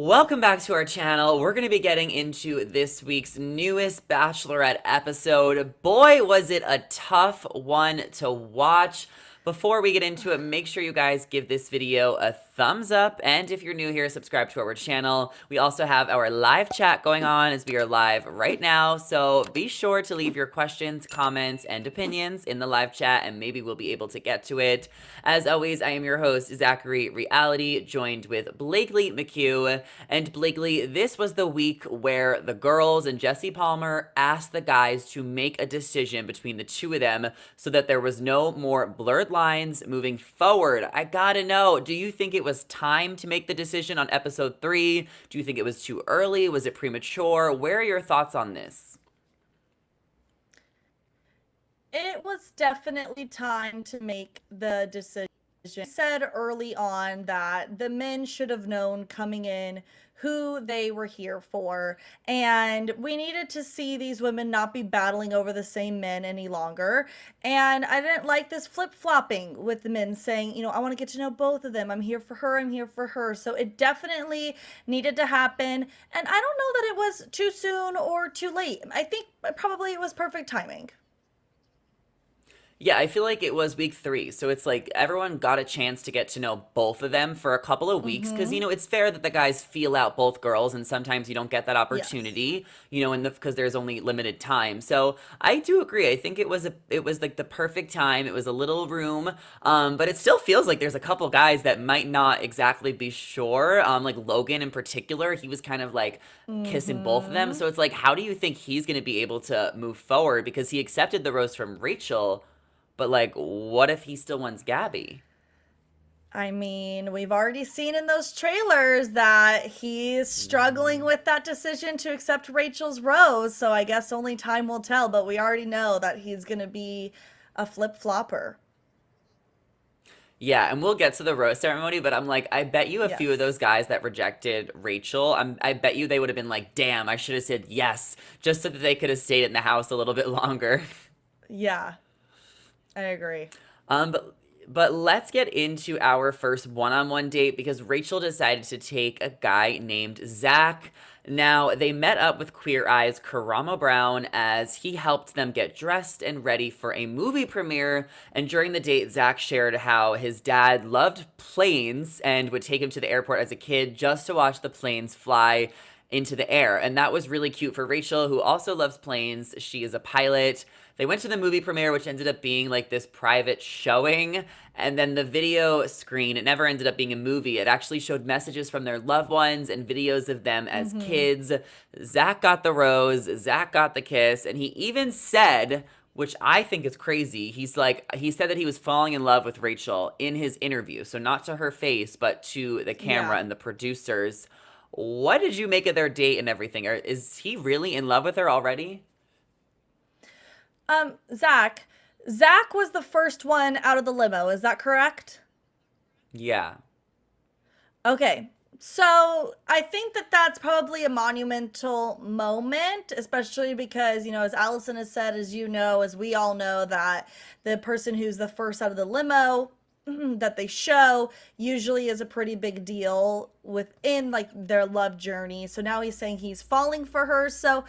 Welcome back to our channel. We're going to be getting into this week's newest Bachelorette episode. Boy, was it a tough one to watch. Before we get into it, make sure you guys give this video a thumbs up. And if you're new here, subscribe to our channel. We also have our live chat going on as we are live right now. So be sure to leave your questions, comments, and opinions in the live chat, and maybe we'll be able to get to it. As always, I am your host, Zachary Reality, joined with Blakely McHugh. And Blakely, this was the week where the girls and Jesse Palmer asked the guys to make a decision between the two of them so that there was no more blurred lines moving forward. I gotta know, do you think it was time to make the decision on episode 3? Do you think it was too early? Was it premature? Where are your thoughts on this? It was definitely time to make the decision. I said early on that the men should have known coming in who they were here for, and we needed to see these women not be battling over the same men any longer. And I didn't like this flip-flopping with the men saying, I want to get to know both of them. I'm here for her, I'm here for her. So it definitely needed to happen. And I don't know that it was too soon or too late. I think probably it was perfect timing. Yeah, I feel like it was week 3. So it's like everyone got a chance to get to know both of them for a couple of weeks because, Mm-hmm. it's fair that the guys feel out both girls and sometimes you don't get that Yes. opportunity, because there's only limited time. So I do agree. I think it was like the perfect time. It was a little room, but it still feels like there's a couple guys that might not exactly be sure. Like Logan in particular, he was kind of like kissing both of them. Mm-hmm. So it's like, how do you think he's going to be able to move forward because he accepted the rose from Rachel? But like, what if he still wants Gabby? I mean, we've already seen in those trailers that he's struggling with that decision to accept Rachel's rose. So I guess only time will tell, but we already know that he's going to be a flip flopper. Yeah, and we'll get to the rose ceremony, but I'm like, I bet you a few of Yes. those guys that rejected Rachel, I bet you they would have been like, damn, I should have said yes, just so that they could have stayed in the house a little bit longer. Yeah, I agree. But let's get into our first one-on-one date because Rachel decided to take a guy named Zach. Now, they met up with Queer Eye's Karamo Brown as he helped them get dressed and ready for a movie premiere. And during the date, Zach shared how his dad loved planes and would take him to the airport as a kid just to watch the planes fly into the air. And that was really cute for Rachel, who also loves planes. She is a pilot. They went to the movie premiere, which ended up being like this private showing. And then the video screen, it never ended up being a movie. It actually showed messages from their loved ones and videos of them as Mm-hmm. kids. Zach got the rose, Zach got the kiss, and he even said, which I think is crazy. He said that he was falling in love with Rachel in his interview. So not to her face, but to the camera Yeah. and the producers. What did you make of their date and everything? Or is he really in love with her already? Zach. Zach was the first one out of the limo. Is that correct? Yeah. Okay. So I think that that's probably a monumental moment, especially because, as Allison has said, as you know, as we all know, that the person who's the first out of the limo that they show usually is a pretty big deal within like their love journey. So now he's saying he's falling for her. So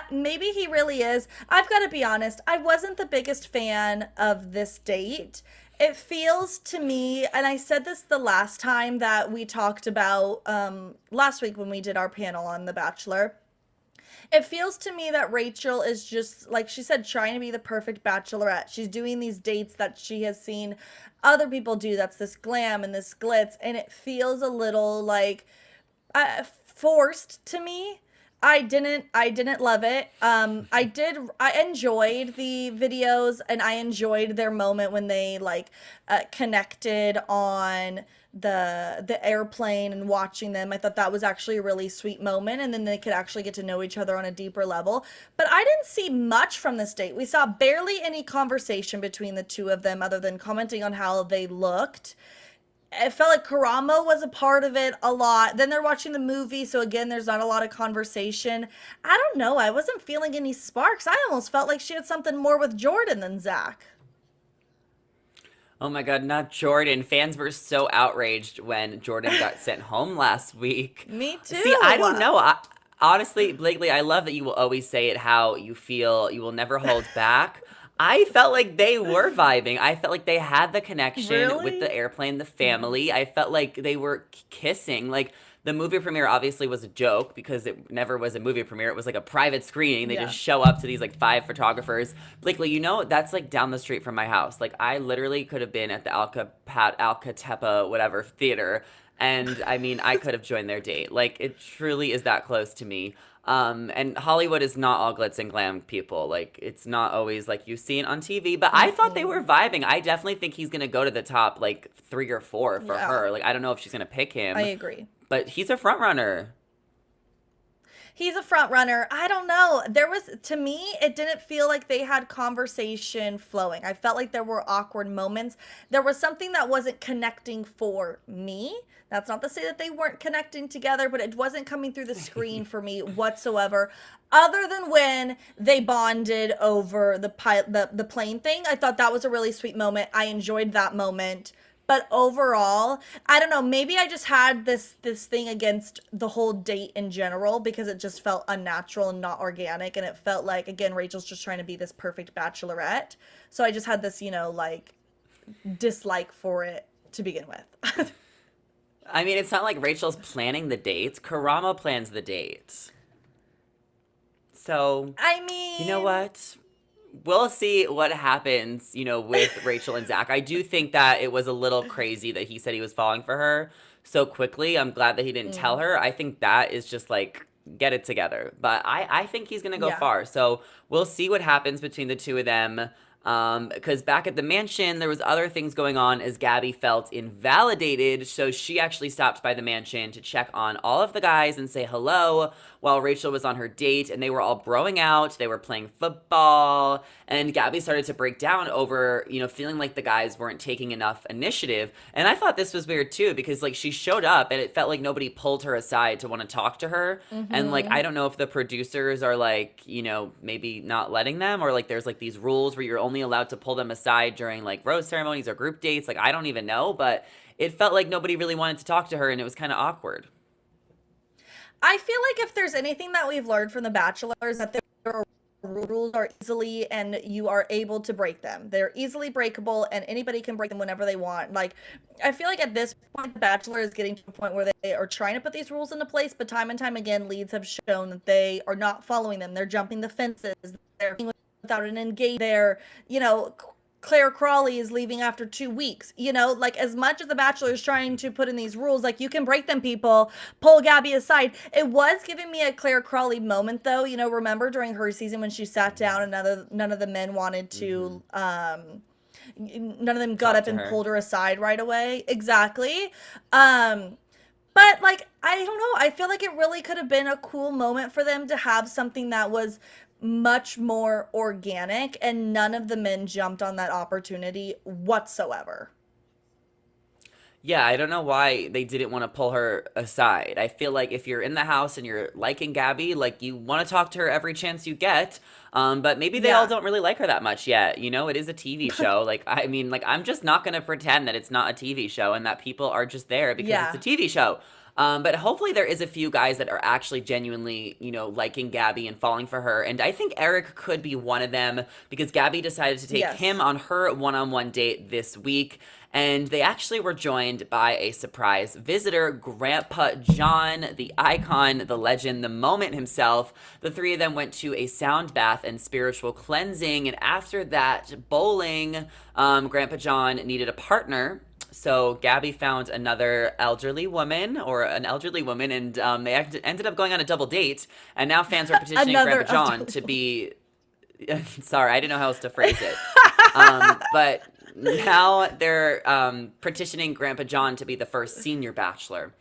maybe he really is. I've got to be honest, I wasn't the biggest fan of this date. It feels to me, and I said this the last time that we talked about last week when we did our panel on The Bachelor. It feels to me that Rachel is just, like she said, trying to be the perfect bachelorette. She's doing these dates that she has seen other people do. That's this glam and this glitz. And it feels a little like forced to me. I didn't love it. I enjoyed the videos and I enjoyed their moment when they like connected on the airplane and watching them. I thought that was actually a really sweet moment, and then they could actually get to know each other on a deeper level. But I didn't see much from this date. We saw barely any conversation between the two of them other than commenting on how they looked. It felt like Karamo was a part of it a lot. Then they're watching the movie, so again, there's not a lot of conversation. I don't know. I wasn't feeling any sparks. I almost felt like she had something more with Jordan than Zach. Oh my God, not Jordan. Fans were so outraged when Jordan got sent home last week. Me See, I too. don't know. Honestly, Blakely, I love that you will always say it how you feel. You will never hold back. I felt like they were vibing. I felt like they had the connection with the Really? airplane, the family. I felt like they were kissing. Like the movie premiere obviously was a joke because it never was a movie premiere. It was like a private screening. They Yeah. just show up to these like five photographers. Blakely, that's like down the street from my house. Like I literally could have been at the Alcatepa whatever theater, and I mean I could have joined their date. Like it truly is that close to me. And Hollywood is not all glitz and glam, people. Like it's not always like you see it on TV. But I thought they were Mm-mm. vibing. I definitely think he's gonna go to the top like 3 or 4 for Yeah, her. Like I don't know if she's gonna pick I him, agree. but he's a front runner. He's a front runner. I don't know. There was, to me, it didn't feel like they had conversation flowing. I felt like there were awkward moments. There was something that wasn't connecting for me. That's not to say that they weren't connecting together, but it wasn't coming through the screen for me whatsoever. Other than when they bonded over the plane thing, I thought that was a really sweet moment. I enjoyed that moment. But overall, I don't know, maybe I just had this thing against the whole date in general because it just felt unnatural and not organic, and it felt like, again, Rachel's just trying to be this perfect bachelorette. So I just had this, like, dislike for it to begin with. I mean, it's not like Rachel's planning the dates. Karama plans the dates. So, I you know mean, what? We'll see what happens, with Rachel and Zach. I do think that it was a little crazy that he said he was falling for her so quickly. I'm glad that he didn't tell mm, her. I think that is just like, get it together. But I think he's going to go yeah. far. So we'll see what happens between the two of them. Because back at the mansion, there was other things going on as Gabby felt invalidated. So she actually stopped by the mansion to check on all of the guys and say hello while Rachel was on her date, and they were all broing out. They were playing football, and Gabby started to break down over, feeling like the guys weren't taking enough initiative. And I thought this was weird too, because like she showed up and it felt like nobody pulled her aside to want to talk to her. And like, Mm-hmm. I don't know if the producers are like, maybe not letting them, or like there's like these rules where you're only allowed to pull them aside during like rose ceremonies or group dates. Like, I don't even know, but it felt like nobody really wanted to talk to her and it was kind of awkward. I feel like if there's anything that we've learned from The Bachelor is that there are rules are easily and you are able to break them. They're easily breakable and anybody can break them whenever they want. Like I feel like at this point The Bachelor is getting to a point where they are trying to put these rules into place, but time and time again leads have shown that they are not following them. They're jumping the fences. They're without an engagement. They're, Claire Crawley is leaving after 2 weeks. Like as much as The Bachelor is trying to put in these rules, like you can break them, people, pull Gabby aside. It was giving me a Claire Crawley moment though. Remember during her season when she sat down and none of the men wanted Mm-hmm. to, none of them got Talk up to and her. pulled her aside right away. Exactly. Um, but like I don't know, I feel like it really could have been a cool moment for them to have something that was much more organic and none of the men jumped on that opportunity whatsoever. Yeah, I don't know why they didn't want to pull her aside. I feel like if you're in the house and you're liking Gabby, like you want to talk to her every chance you get. But maybe they all Yeah. don't really like her that much yet. It is a TV show. Like, I mean, like, I'm just not going to pretend that it's not a TV show and that people are just there because it's a Yeah. TV show. But hopefully there is a few guys that are actually genuinely, liking Gabby and falling for her. And I think Eric could be one of them because Gabby decided to take him Yes. on her one-on-one date this week. And they actually were joined by a surprise visitor, Grandpa John, the icon, the legend, the moment himself. The three of them went to a sound bath and spiritual cleansing. And after that, bowling, Grandpa John needed a partner. So Gabby found another elderly woman or an elderly woman, and they ended up going on a double date. And now fans are petitioning Grandpa Another John elderly to woman. be sorry, I didn't know how else to phrase it. But now they're petitioning Grandpa John to be the first senior bachelor.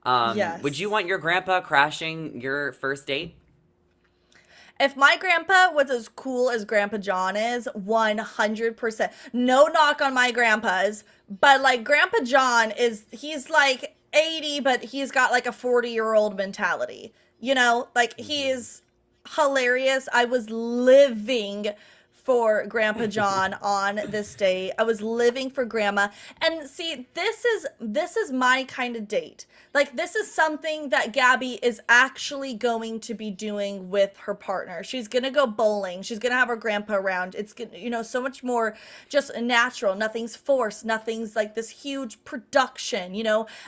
Would you Yes. want your grandpa crashing your first date? If my grandpa was as cool as Grandpa John is, 100%. No knock on my grandpas, but like Grandpa John he's like 80, but he's got like a 40-year-old mentality. Like he Hmm. is hilarious. I was living for Grandpa John on this date. I was living for Grandma. And see, this is my kind of date. Like, this is something that Gabby is actually going to be doing with her partner. She's going to go bowling. She's going to have her grandpa around. It's going to, so much more just natural. Nothing's forced. Nothing's like this huge production.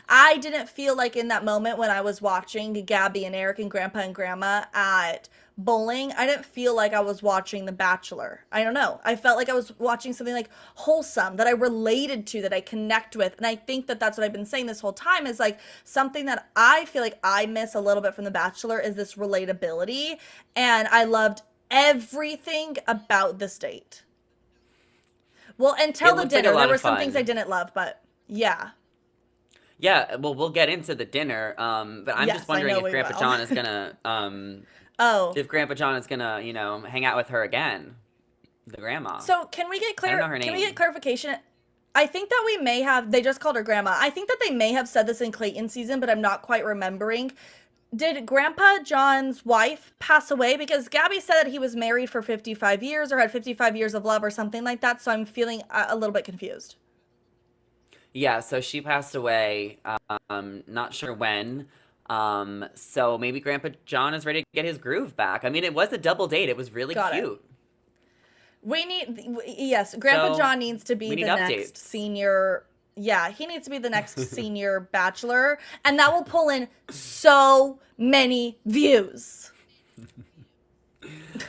I didn't feel like in that moment when I was watching Gabby and Erich and Grandpa and Grandma at bowling, I didn't feel like I was watching The Bachelor. I don't know. I felt like I was watching something like wholesome that I related to, that I connect with. And I think that that's what I've been saying this whole time, is like something that I feel like I miss a little bit from The Bachelor is this relatability. And I loved everything about this date. Well, until the dinner, there were some things I didn't love, but yeah. Yeah, well, we'll get into the dinner, but I'm just wondering if Grandpa John is gonna, if Grandpa John is gonna, hang out with her again, the grandma. So can we get I don't know her name. Can we get clarification? I think that we may have, they just called her Grandma. I think that they may have said this in Clayton's season, but I'm not quite remembering. Did Grandpa John's wife pass away? Because Gabby said that he was married for 55 years or had 55 years of love or something like that. So I'm feeling a little bit confused. Yeah, so she passed away, not sure when. So maybe Grandpa John is ready to get his groove back. I mean, it was a double date. It was really cute. Yes, Grandpa John needs to be the updates. Next senior. Yeah, he needs to be the next senior bachelor, and that will pull in so many views.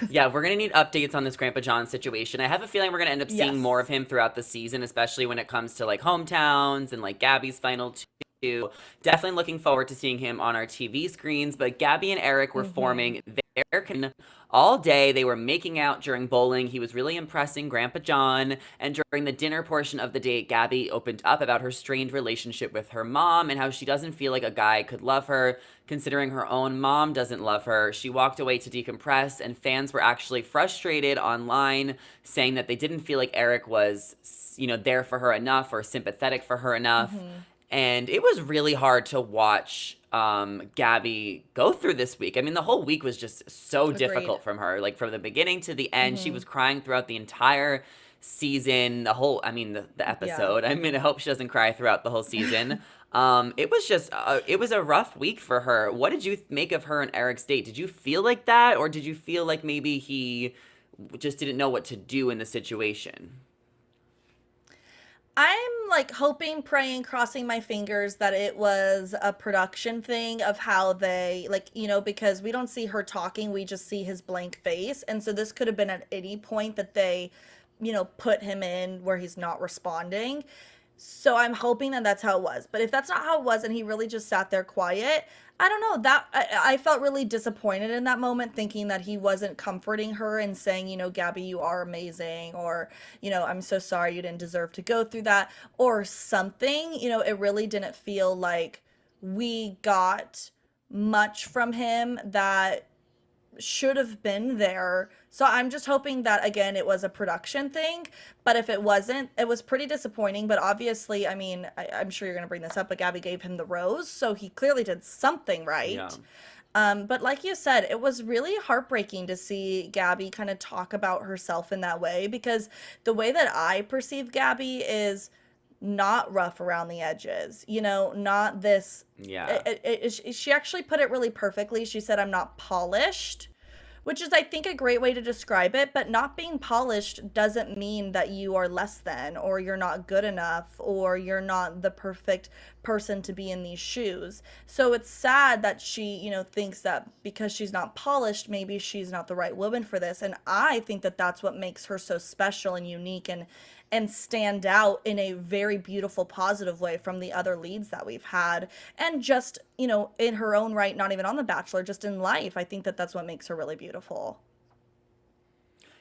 Yeah, we're going to need updates on this Grandpa John situation. I have a feeling we're going to end up seeing more of him throughout the season, especially when it comes to like hometowns and like Gabby's final two. Definitely looking forward to seeing him on our TV screens. But Gabby and Erich were forming their all day. They were making out during bowling. He was really impressing Grandpa John. And during the dinner portion of the date, Gabby opened up about her strained relationship with her mom and how she doesn't feel like a guy could love her, considering her own mom doesn't love her. She walked away to decompress, and fans were actually frustrated online, saying that they didn't feel like Erich was, there for her enough or sympathetic for her enough. And it was really hard to watch Gabby go through this week. I mean, the whole week was just so difficult from her. Like, from the beginning to the end, she was crying throughout the entire season. The episode. Yeah. I mean, I hope she doesn't cry throughout the whole season. It was just, it was a rough week for her. What did you make of her and Erich's date? Did you feel like that? Or did you feel like maybe he just didn't know what to do in the situation? I'm like hoping, praying, crossing my fingers that it was a production thing of how they because we don't see her talking, we just see his blank face. And so this could have been at any point that they, put him in where he's not responding. So I'm hoping that that's how it was. But if that's not how it was and he really just sat there quiet, I don't know. That I felt really disappointed in that moment, thinking that he wasn't comforting her and saying, Gabby, you are amazing, or, I'm so sorry you didn't deserve to go through that, or something. It really didn't feel like we got much from him that should have been there. So I'm just hoping that, again, it was a production thing. But if it wasn't, it was pretty disappointing. But obviously, I mean, I'm sure you're going to bring this up, but Gabby gave him the rose, so he clearly did something right. Yeah. But like you said, it was really heartbreaking to see Gabby kind of talk about herself in that way, because the way that I perceive Gabby is not rough around the edges, not this. Yeah. She actually put it really perfectly. She said, I'm not polished, which is, I think, a great way to describe it. But not being polished doesn't mean that you are less than, or you're not good enough, or you're not the perfect person to be in these shoes. So it's sad that she, thinks that because she's not polished, maybe she's not the right woman for this. And I think that that's what makes her so special and unique and stand out in a very beautiful, positive way from the other leads that we've had. And just, in her own right, not even on The Bachelor, just in life, I think that that's what makes her really beautiful.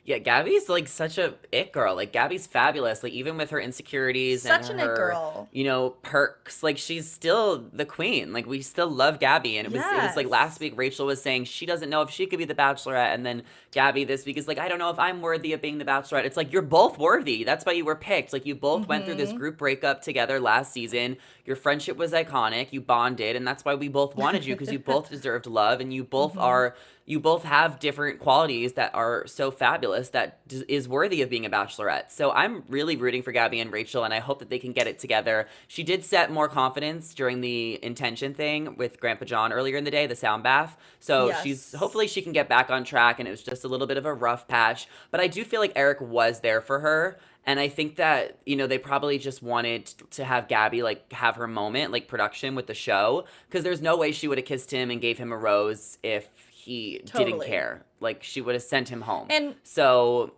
Yeah, Gabby's like such a it girl. Like, Gabby's fabulous. Like, even with her insecurities such and an her, it girl. Perks, like, she's still the queen. Like, we still love Gabby. And it was like last week Rachel was saying she doesn't know if she could be the Bachelorette, and then Gabby this week is like, I don't know if I'm worthy of being the Bachelorette. It's like, you're both worthy. That's why you were picked. Like, you both went through this group breakup together last season. Your friendship was iconic. You bonded, and that's why we both wanted you, because you both deserved love, and you both are. You both have different qualities that are so fabulous. stylist that is worthy of being a bachelorette. So I'm really rooting for Gabby and Rachel, and I hope that they can get it together. She did set more confidence during the intention thing with Grandpa John earlier in the day, the sound bath. So she's Yes. hopefully she can get back on track, and it was just a little bit of a rough patch. But I do feel like Erich was there for her. And I think that, they probably just wanted to have Gabby, like, have her moment, like, production with the show. Because there's no way she would have kissed him and gave him a rose if he didn't Totally. care. Like, she would have sent him home. And So,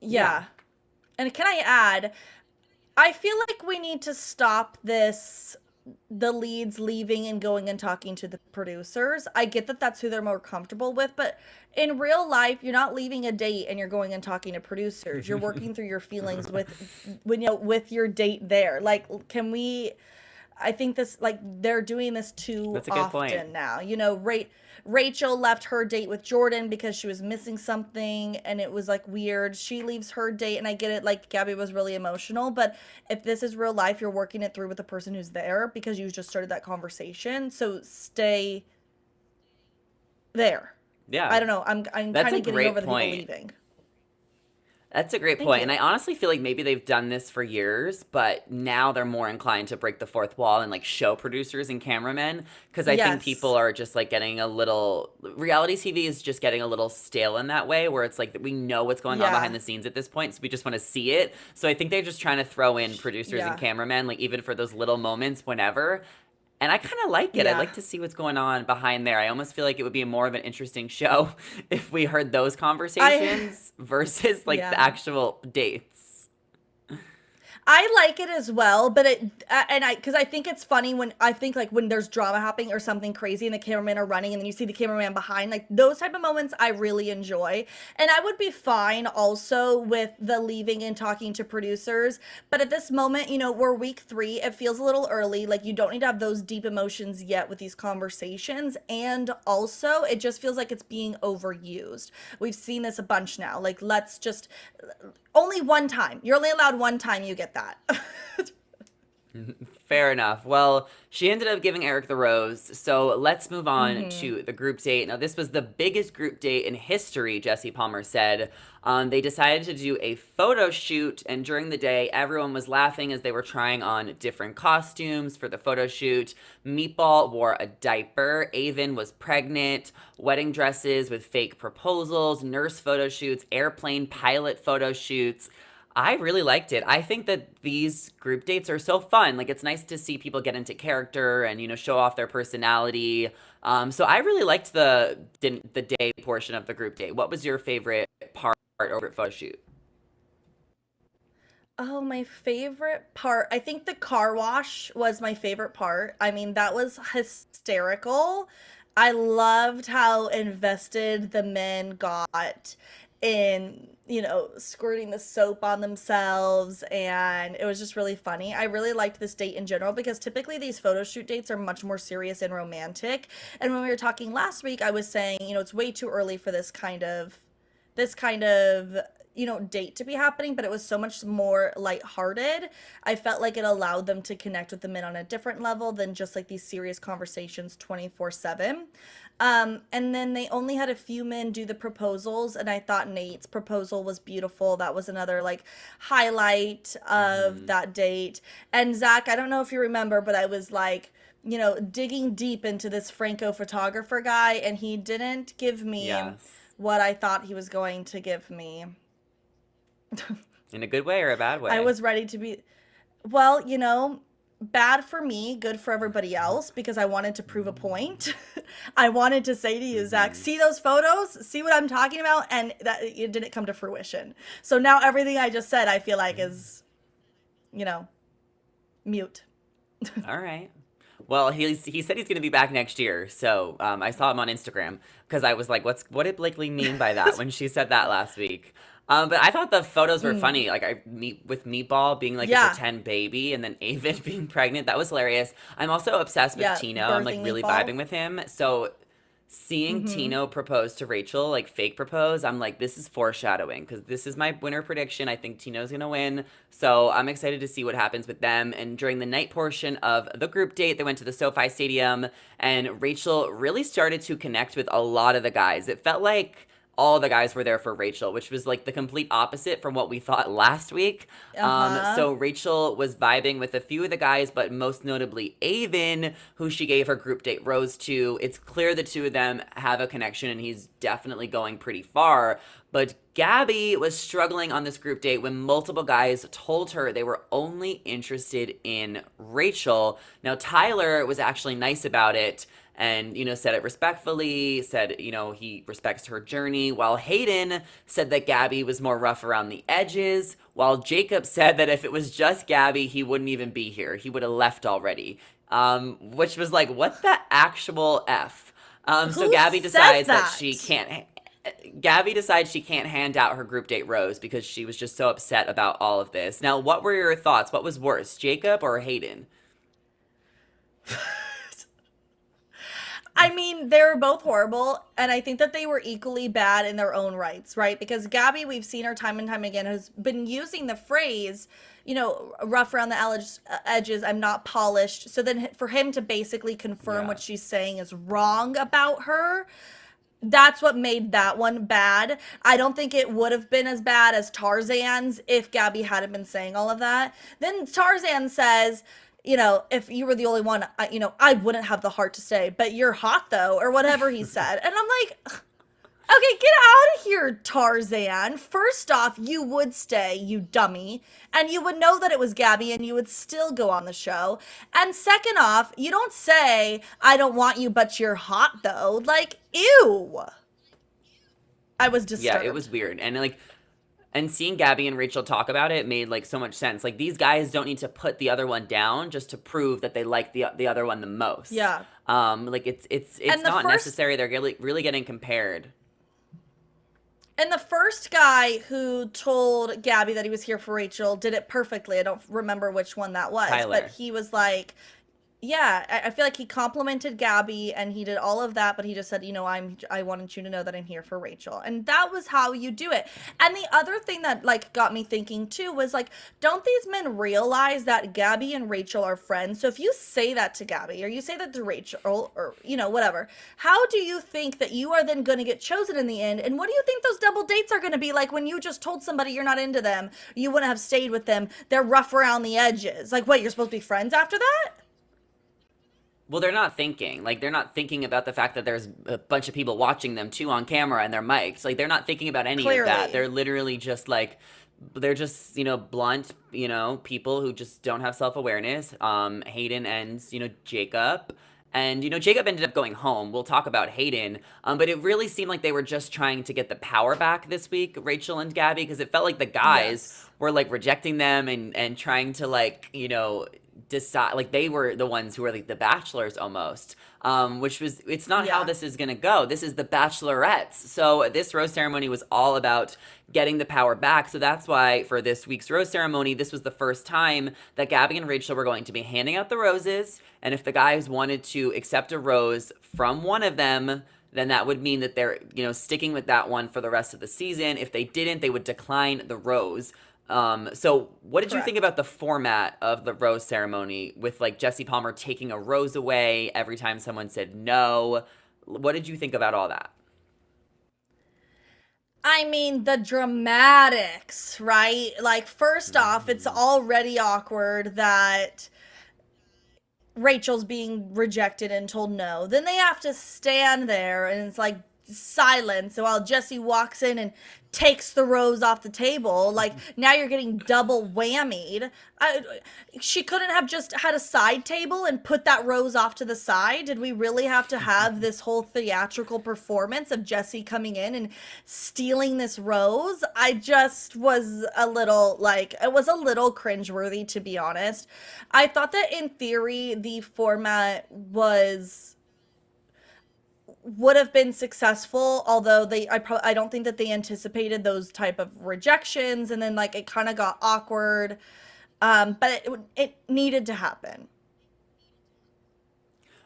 yeah. yeah. And can I add, I feel like we need to stop this, the leads leaving and going and talking to the producers. I get that that's who they're more comfortable with, but in real life, you're not leaving a date and you're going and talking to producers. You're working through your feelings with your date there. Like, can we? I think this, like, they're doing this too That's a good point. often now. Rachel left her date with Jordan because she was missing something and it was like weird. She leaves her date, and I get it, like, Gabby was really emotional, but if this is real life, you're working it through with the person who's there because you just started that conversation. So stay there. I Yeah. don't know. I'm That's kind a of getting great over the people point. leaving. That's a great Thank point. And you. I honestly feel like maybe they've done this for years, but now they're more inclined to break the fourth wall and like show producers and cameramen because I think people Yes. are just like getting a little reality TV is just getting a little stale in that way where it's like we know what's going on behind Yeah. the scenes at this point, so we just want to see it. So I think they're just trying to throw in producers and Yeah. cameramen like even for those little moments whenever. And I kind of like it. I'd Yeah. like to see what's going on behind there. I almost feel like it would be more of an interesting show if we heard those I conversations versus like the yeah. actual dates. I like it as well, but because I think it's funny when I think, like, when there's drama happening or something crazy and the cameramen are running and then you see the cameraman behind, like those type of moments I really enjoy. And I would be fine also with the leaving and talking to producers, but at this moment, we're week 3. It feels a little early. Like, you don't need to have those deep emotions yet with these conversations, and also it just feels like it's being overused. We've seen this a bunch now. Like, let's just only one time. You're only allowed one time, you get that. Fair enough. Well, she ended up giving Eric the rose. So let's move on Hmm. to the group date. Now, this was the biggest group date in history, Jesse Palmer said. They decided to do a photo shoot, and during the day, everyone was laughing as they were trying on different costumes for the photo shoot. Meatball wore a diaper. Avon was pregnant. Wedding dresses with fake proposals, nurse photo shoots, airplane pilot photo shoots. I really liked it. I think that these group dates are so fun. Like it's nice to see people get into character and show off their personality. So I really liked the day portion of the group date. What was your favorite part over at photo shoot? Oh, my favorite part. I think the car wash was my favorite part. I mean, that was hysterical. I loved how invested the men got in, squirting the soap on themselves, and it was just really funny. I really liked this date in general because typically these photo shoot dates are much more serious and romantic. And when we were talking last week, I was saying, it's way too early for this kind of date to be happening, but it was so much more lighthearted. I felt like it allowed them to connect with the men on a different level than just like these serious conversations 24/7. And then they only had a few men do the proposals, and I thought Nate's proposal was beautiful. That was another like highlight of Hmm. that date. And Zach, I don't know if you remember, but I was like, digging deep into this Franco photographer guy, and he didn't give me Yes. what I thought he was going to give me. In a good way or a bad I way? was ready to be, well, bad for me, good for everybody else because I wanted to prove a point. I wanted to say to you, Zach, Hmm. see those photos? See what I'm talking about? And that it didn't come to fruition. So now everything I just said, I feel like is, you know, mute. All right. Well, he said he's going to be back next year. So I saw him on Instagram because I was like, what did Blakely mean by that when she said that last week? But I thought the photos were Mm, funny. Like I meet with Meatball being like a yeah. pretend baby, and then Avid being pregnant. That was hilarious. I'm also obsessed with Yeah. Tino. I'm like Birthing really meatball. vibing with him. So seeing Mm-hmm. Tino propose to Rachel, like fake propose, I'm like, this is foreshadowing because this is my winner prediction. I think Tino's gonna win. So I'm excited to see what happens with them. And during the night portion of the group date, they went to the SoFi Stadium, and Rachel really started to connect with a lot of the guys. It felt like all the guys were there for Rachel, which was like the complete opposite from what we thought last week. Uh-huh. So Rachel was vibing with a few of the guys, but most notably Avon, who she gave her group date rose to. It's clear the two of them have a connection, and he's definitely going pretty far. But Gabby was struggling on this group date when multiple guys told her they were only interested in Rachel. Now, Tyler was actually nice about it and, said it respectfully, said, he respects her journey, while Hayden said that Gabby was more rough around the edges, while Jacob said that if it was just Gabby, he wouldn't even be here. He would have left already. Which was like, what the actual F? So Who Gabby says decides that that? she can't. Gabby decides she can't hand out her group date rose because she was just so upset about all of this. Now, what were your thoughts? What was worse, Jacob or Hayden? I mean, they were both horrible, and I think that they were equally bad in their own rights, right? Because Gabby, we've seen her time and time again, has been using the phrase, rough around the edges, I'm not polished. So then for him to basically confirm Yeah. what she's saying is wrong about her, that's what made that one bad. I don't think it would have been as bad as Tarzan's if Gabby hadn't been saying all of that. Then Tarzan says, if you were the only one, I wouldn't have the heart to stay, but you're hot though, or whatever he said. And I'm like, okay, get out of here, Tarzan. First off, you would stay, you dummy, and you would know that it was Gabby and you would still go on the show. And second off, you don't say, I don't want you, but you're hot though. Like, ew. I was Yeah, it disturbed. was weird. And seeing Gabby and Rachel talk about it made like so much sense. Like these guys don't need to put the other one down just to prove that they like the other one the most. Yeah. Like it's And the not first necessary. They're really getting compared. And the first guy who told Gabby that he was here for Rachel did it perfectly. I don't remember which one that was, but Tyler. he was like, yeah, I feel like he complimented Gabby and he did all of that, but he just said, I wanted you to know that I'm here for Rachel. And that was how you do it. And the other thing that like got me thinking too was like, don't these men realize that Gabby and Rachel are friends? So if you say that to Gabby or you say that to Rachel or, whatever, how do you think that you are then going to get chosen in the end? And what do you think those double dates are going to be like when you just told somebody you're not into them, you wouldn't have stayed with them, they're rough around the edges? Like, what, you're supposed to be friends after that? Well, they're not thinking. Like they're not thinking about the fact that there's a bunch of people watching them too on camera and they're mic'd. Like they're not thinking about any of that. Clearly. They're literally just like they're just, blunt, people who just don't have self-awareness. Hayden and, Jacob. And, Jacob ended up going home. We'll talk about Hayden. But it really seemed like they were just trying to get the power back this week, Rachel and Gabby, because it felt like the guys Yes. were like rejecting them and trying to like, decide, like they were the ones who were like the bachelors almost. Which was, it's not how Yeah. this is gonna go. This is the Bachelorettes. So this rose ceremony was all about getting the power back. So that's why for this week's rose ceremony, this was the first time that Gabby and Rachel were going to be handing out the roses. And if the guys wanted to accept a rose from one of them, then that would mean that they're, sticking with that one for the rest of the season. If they didn't, they would decline the rose. So what did you think Correct. about the format of the rose ceremony with like Jesse Palmer taking a rose away every time someone said no? What did you think about all that? I mean, the dramatics, right? Like, first off, it's Mhm. already awkward that Rachel's being rejected and told no. Then they have to stand there and it's like silence while Jesse walks in and takes the rose off the table. Like now you're getting double whammied. She couldn't have just had a side table and put that rose off to the side. Did we really have to have this whole theatrical performance of Jesse coming in and stealing this rose? I just was a little like, it was a little cringeworthy, to be honest. I thought that in theory the format would have been successful, although I don't think that they anticipated those type of rejections, and then like it kind of got awkward, but it needed to happen.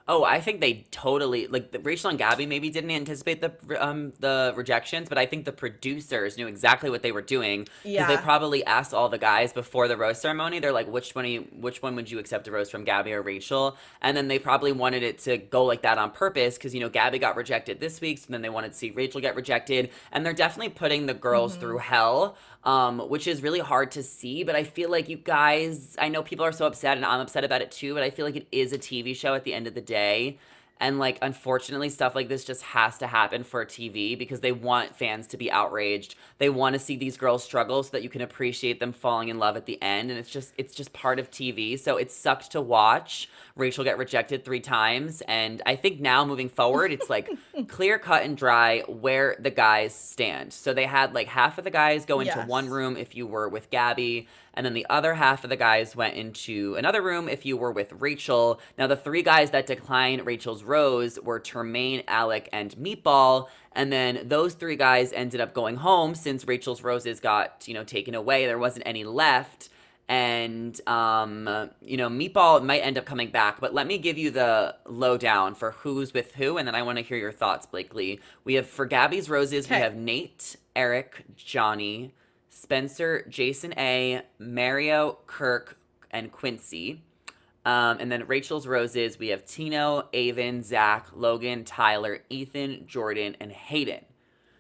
Oh, I think they totally Rachel and Gabby maybe didn't anticipate the rejections, but I think the producers knew exactly what they were doing because they Yeah. probably asked all the guys before the rose ceremony. They're like, which one would you accept a rose from, Gabby or Rachel? And then they probably wanted it to go like that on purpose because Gabby got rejected this week, so then they wanted to see Rachel get rejected, and they're definitely putting the girls through Mm-hmm. hell. Which is really hard to see, but I feel like you guys, I know people are so upset and I'm upset about it too, but I feel like it is a TV show at the end of the day. And like, unfortunately, stuff like this just has to happen for TV because they want fans to be outraged. They want to see these girls struggle so that you can appreciate them falling in love at the end. And it's just part of TV. So it sucked to watch Rachel get rejected 3 times. And I think now moving forward, it's like clear cut and dry where the guys stand. So they had like half of the guys go into one Yes. room if you were with Gabby, and then the other half of the guys went into another room if you were with Rachel. Now, the 3 guys that declined Rachel's rose were Termaine, Alec, and Meatball. And then those 3 guys ended up going home since Rachel's roses got, taken away. There wasn't any left. And, Meatball might end up coming back. But let me give you the lowdown for who's with who. And then I want to hear your thoughts, Blakely. We have, for Gabby's roses, we Okay. have Nate, Eric, Johnny, Spencer, Jason A, Mario, Kirk, and Quincy. And then Rachel's roses, we have Tino, Avon, Zach, Logan, Tyler, Ethan, Jordan, and Hayden.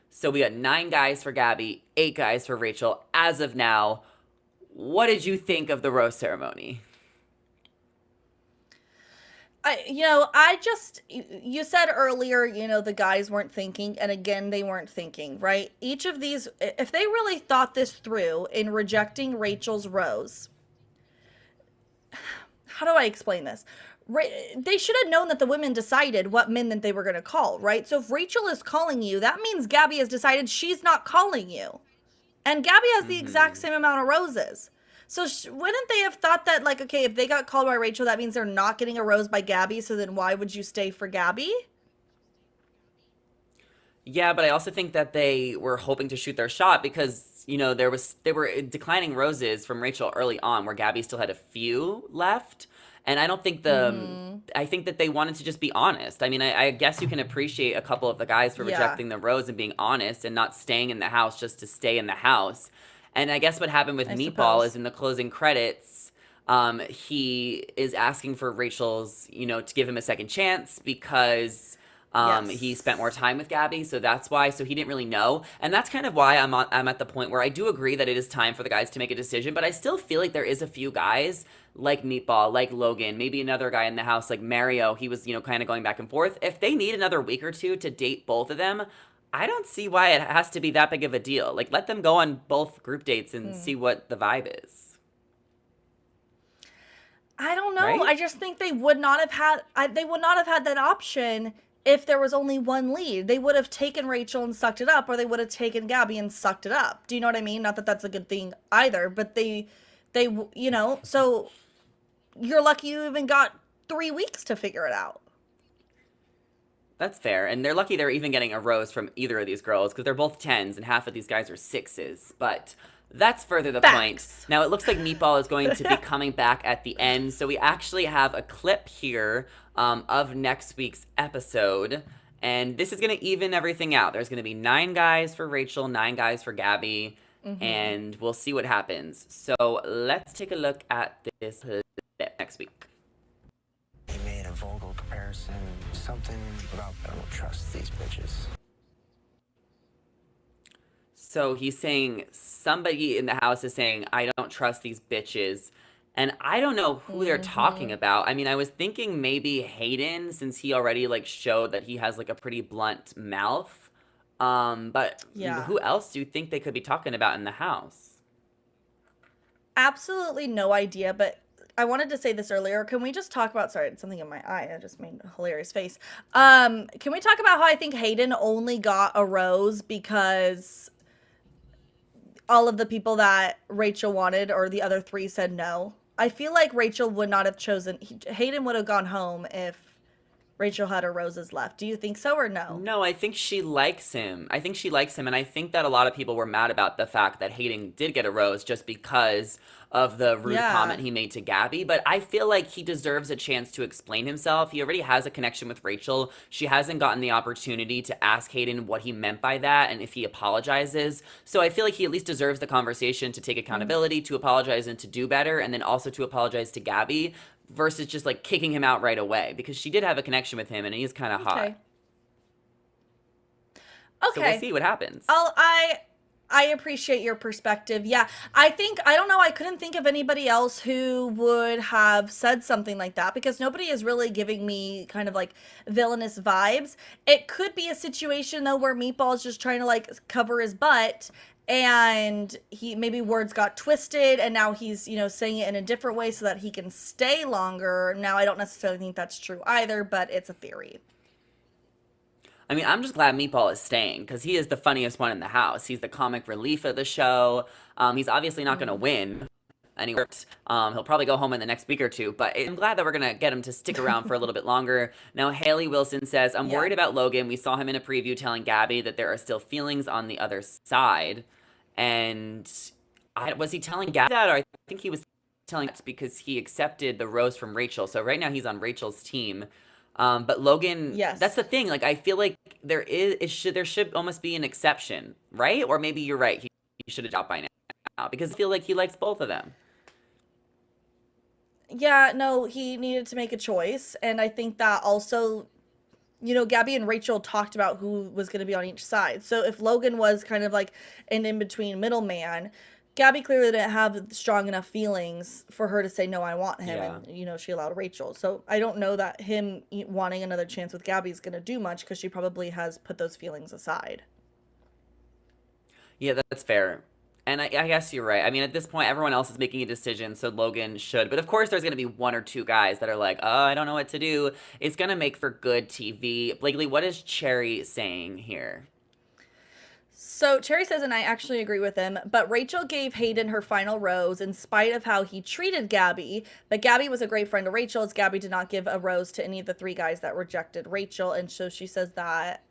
So we got 9 guys for Gabby, 8 guys for Rachel as of now. What did you think of the rose ceremony? You said earlier, the guys weren't thinking, and again, they weren't thinking, right? Each of these, if they really thought this through in rejecting Rachel's rose, how do I explain this? They should have known that the women decided what men that they were going to call, right? So if Rachel is calling you, that means Gabby has decided she's not calling you. And Gabby has the exact Mm-hmm. same amount of roses. So wouldn't they have thought that, like, okay, if they got called by Rachel, that means they're not getting a rose by Gabby, so then why would you stay for Gabby? Yeah, but I also think that they were hoping to shoot their shot because, they were declining roses from Rachel early on where Gabby still had a few left. And I don't think Mm-hmm. I think that they wanted to just be honest. I mean, I guess you can appreciate a couple of the guys for Yeah, rejecting the rose and being honest and not staying in the house just to stay in the house. And I guess what happened with I Meatball is suppose. in the closing credits, he is asking for Rachel's, to give him a second chance because he spent more Yes. time with Gabby, so that's why. So he didn't really know, and that's kind of why I'm at the point where I do agree that it is time for the guys to make a decision. But I still feel like there is a few guys like Meatball, like Logan, maybe another guy in the house like Mario. He was kind of going back and forth. If they need another week or two to date both of them, I don't see why it has to be that big of a deal. Like, let them go on both group dates and Mm. see what the vibe is, I don't know. right? I just think they would not have had that option if there was only one lead. They would have taken Rachel and sucked it up, or they would have taken Gabby and sucked it up. Do you know what I mean? Not that that's a good thing either, but so you're lucky you even got 3 weeks to figure it out. That's fair. And they're lucky they're even getting a rose from either of these girls because they're both tens and half of these guys are sixes. But that's further the point. Facts. Now, it looks like Meatball is going to be coming back at the end. So we actually have a clip here of next week's episode. And this is going to even everything out. There's going to be 9 guys for Rachel, 9 guys for Gabby. Mm-hmm. And we'll see what happens. So let's take a look at this clip next week. He made a vocal comparison, something about I don't trust these bitches. So he's saying somebody in the house is saying, I don't trust these bitches. And I don't know who they're talking Mm-hmm. about. I mean, I was thinking maybe Hayden, since he already like showed that he has like a pretty blunt mouth. But Yeah. who else do you think they could be talking about in the house? Absolutely no idea, but I wanted to say this earlier. Can we just talk about, sorry, it's something in my eye. I just made a hilarious face. Can we talk about how I think Hayden only got a rose because all of the people that Rachel wanted or the other 3 said no? I feel like Rachel would not have chosen, Hayden would have gone home if Rachel had her roses left. Do you think so or no? No, I think she likes him. I think she likes him, and I think that a lot of people were mad about the fact that Hayden did get a rose just because of the rude Yeah. comment he made to Gabby. But I feel like he deserves a chance to explain himself. He already has a connection with Rachel. She hasn't gotten the opportunity to ask Hayden what he meant by that and if he apologizes. So I feel like he at least deserves the conversation to take accountability, to apologize, and to do better, and then also to apologize to Gabby versus just like kicking him out right away because she did have a connection with him and he is kind of hot. Okay. So we'll Okay. see what happens. I appreciate your perspective. Yeah. I don't know, I couldn't think of anybody else who would have said something like that because nobody is really giving me kind of like villainous vibes. It could be a situation though where Meatball is just trying to like cover his butt and he maybe words got twisted and now he's, saying it in a different way so that he can stay longer. Now, I don't necessarily think that's true either, but it's a theory. I mean, I'm just glad Meatball is staying because he is the funniest one in the house. He's the comic relief of the show. He's obviously not going to win anywhere. He'll probably go home in the next week or two, but I'm glad that we're going to get him to stick around for a little bit longer. Now, Haley Wilson says, I'm Yeah. worried about Logan. We saw him in a preview telling Gabby that there are still feelings on the other side. And was he telling Gabby that? Or I think he was telling that because he accepted the rose from Rachel. So right now he's on Rachel's team. But Logan, Yes. that's the thing. Like, I feel like there should almost be an exception, right? Or maybe you're right. He should have dropped by now because I feel like he likes both of them. Yeah, no, he needed to make a choice. And I think that also, Gabby and Rachel talked about who was going to be on each side. So if Logan was kind of like an in-between middleman, Gabby clearly didn't have strong enough feelings for her to say, no, I want him. Yeah. And, she allowed Rachel. So I don't know that him wanting another chance with Gabby is going to do much because she probably has put those feelings aside. Yeah, that's fair. And I guess you're right. I mean, at this point, everyone else is making a decision, so Logan should. But of course, there's going to be one or two guys that are like, oh, I don't know what to do. It's going to make for good TV. Blakely, what is Cherry saying here? So Cherry says, and I actually agree with him, but Rachel gave Hayden her final rose in spite of how he treated Gabby. But Gabby was a great friend of Rachel's. Gabby did not give a rose to any of the three guys that rejected Rachel. And so she says that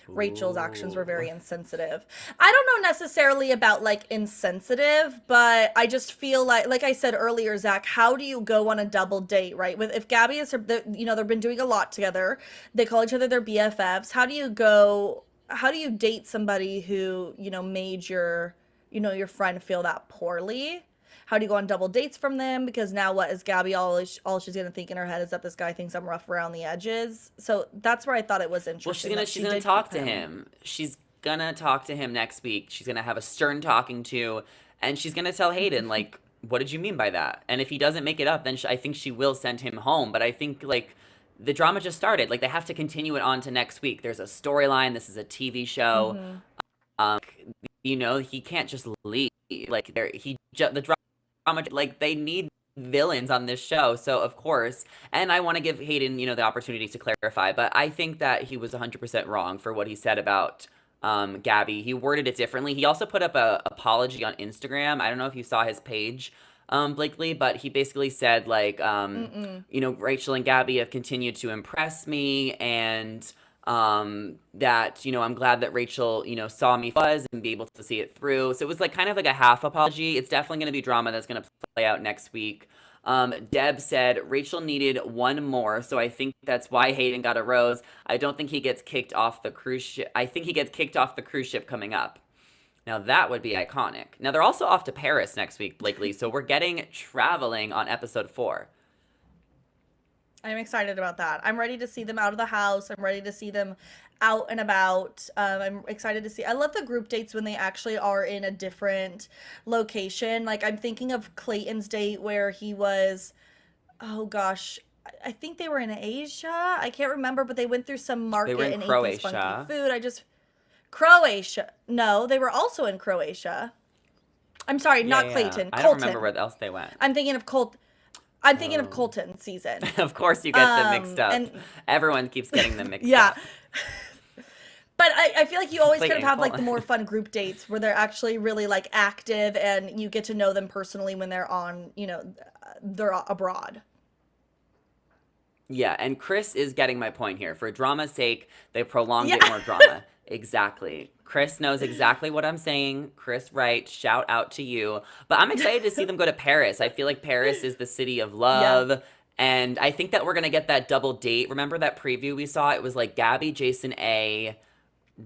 Rachel's actions were very insensitive. I don't know necessarily about like insensitive, but I just feel like I said earlier, Zach, how do you go on a double date, right? If Gabby is, they've been doing a lot together. They call each other their BFFs. How do you date somebody who, made your friend feel that poorly? How do you go on double dates from them? Because now what is Gabby, all she's going to think in her head is that this guy thinks I'm rough around the edges. So that's where I thought it was interesting. Well, she's gonna talk to him. She's gonna talk to him next week. She's gonna have a stern talking to, and she's gonna tell Hayden, like, what did you mean by that? And if he doesn't make it up, then I think she will send him home. But I think, like, the drama just started. Like, they have to continue it on to next week. There's a storyline. This is a TV show. He can't just leave. Like, the drama, like, they need villains on this show. So, of course, and I want to give Hayden, the opportunity to clarify, but I think that he was 100% wrong for what he said about Gabby. He worded it differently. He also put up a apology on Instagram. I don't know if you saw his page, Blakely, but he basically said, like, Rachel and Gabby have continued to impress me, and that, I'm glad that Rachel, saw me fuzz and be able to see it through. So it was like kind of like a half apology. It's definitely going to be drama that's going to play out next week. Deb said Rachel needed one more, so I think that's why Hayden got a rose. I don't think he gets kicked off the cruise ship. I think he gets kicked off the cruise ship coming up. Now, that would be iconic. Now, they're also off to Paris next week, Blakely, so we're getting traveling on episode 4. I'm excited about that. I'm ready to see them out of the house. I'm ready to see them out and about. I'm excited to see. I love the group dates when they actually are in a different location. Like, I'm thinking of Clayton's date where he was, oh gosh, I think they were in Asia. I can't remember, but they went through some market were in and ate this Croatia. funky food. Croatia. No, they were also in Croatia. I'm sorry, not Yeah. Clayton. I Colton. don't remember where else they went. I'm thinking of Colton's season. Of course you get them mixed up. and- Everyone keeps getting them mixed Yeah. up. But I feel like you always kind of Clayton have like the Colton. more fun group dates where they're actually really like active and you get to know them personally when they're on, they're abroad. Yeah, and Chris is getting my point here. For drama's sake, they prolonged it Yeah. more drama. Exactly. Chris knows exactly what I'm saying. Chris Wright, shout out to you. But I'm excited to see them go to Paris. I feel like Paris is the city of Yeah. love. And I think that we're going to get that double date. Remember that preview we saw? It was like Gabby, Jason A,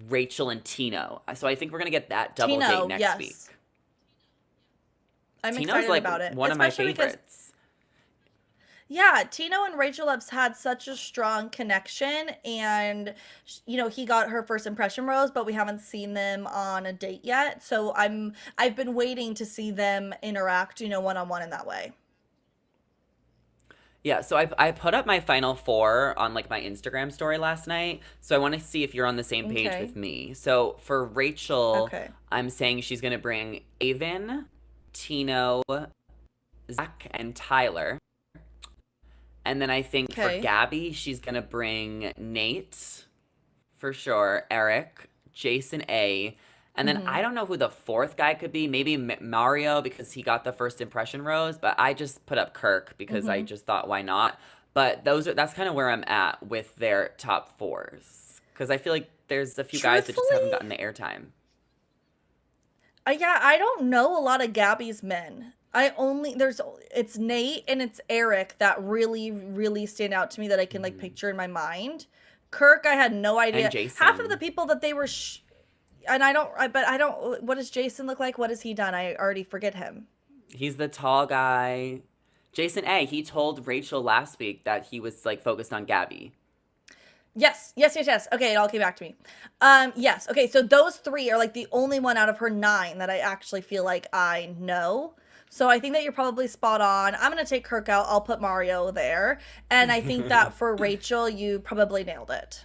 Rachel, and Tino. So I think we're going to get that double date Tino, next week. yes. I'm Tino's excited like about it. one of my Especially because, favorites. yeah, Tino and Rachel have had such a strong connection, and he got her first impression rose, but we haven't seen them on a date yet. So I've been waiting to see them interact, one on one in that way. Yeah, so I put up my final four on like my Instagram story last night. So I want to see if you're on the same page Okay. with me. So for Rachel, Okay. I'm saying she's gonna bring Avon, Tino, Zach, and Tyler. And then I think for Okay. Gabby, she's gonna bring Nate for sure, Eric, Jason A. And then I Mm-hmm. don't know who the fourth guy could be. Maybe Mario because he got the first impression rose. But I just put up Kirk because I Mm-hmm. just thought why not. But that's kind of where I'm at with their top fours because I feel like there's a few guys that just haven't Truthfully, gotten the airtime. yeah, I don't know a lot of Gabby's men. It's Nate and it's Eric that really, really stand out to me that I can like Mhm. picture in my mind. Kirk, I had no And idea. Half of the Jason, people that they were, and I don't. What does Jason look like? What has he done? I already forget him. he's the tall guy. Jason A. He told Rachel last week that he was like focused on Gabby. Yes, yes, yes, yes. Okay, it all came back to me. Yes. Okay, so those three are like the only one out of her nine that I actually feel like I know. So I think that you're probably spot on. I'm gonna take Kirk out. I'll put Mario there, and I think that for Rachel, you probably nailed it.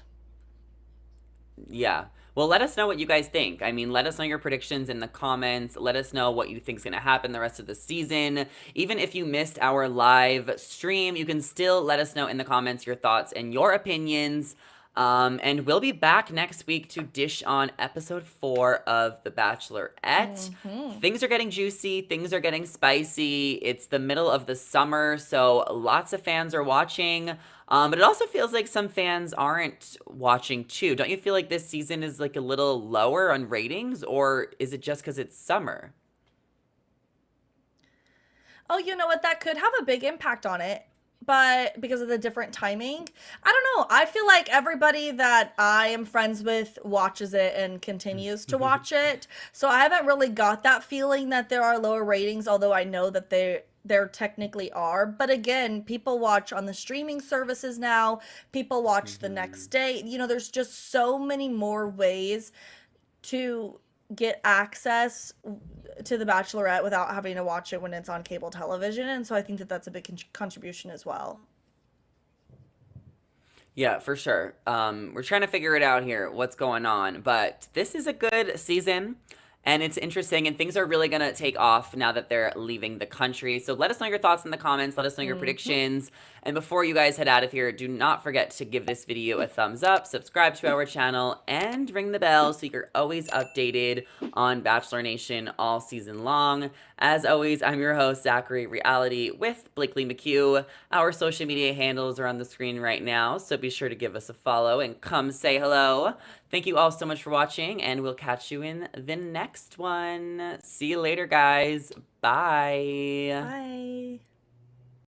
Yeah. Well, let us know what you guys think. I mean, let us know your predictions in the comments. Let us know what you think is going to happen the rest of the season. Even if you missed our live stream, you can still let us know in the comments your thoughts and your opinions. And we'll be back next week to dish on episode 4 of The Bachelorette. Hmm. Things are getting juicy, things are getting spicy. It's the middle of the summer, so lots of fans are watching. But it also feels like some fans aren't watching too. Don't you feel like this season is like a little lower on ratings, or is it just because it's summer? Oh, you know what? That could have a big impact on it, but because of the different timing, I don't know. I feel like everybody that I am friends with watches it and continues to watch it. So I haven't really got that feeling that there are lower ratings, although I know that there technically are. But again, people watch on the streaming services now. People watch the next Mhm. day. There's just so many more ways to get access to The Bachelorette without having to watch it when it's on cable television. And so I think that that's a big contribution as well. Yeah, for sure. We're trying to figure it out here, what's going on. But this is a good season, and it's interesting, and things are really going to take off now that they're leaving the country. So let us know your thoughts in the comments. Let us know your Hmm. predictions. And before you guys head out of here, do not forget to give this video a thumbs up, subscribe to our channel, and ring the bell so you're always updated on Bachelor Nation all season long. As always, I'm your host, Zachary Reality, with Blakely McHugh. Our social media handles are on the screen right now, so be sure to give us a follow and come say hello. Thank you all so much for watching, and we'll catch you in the next one. See you later, guys. Bye. Bye.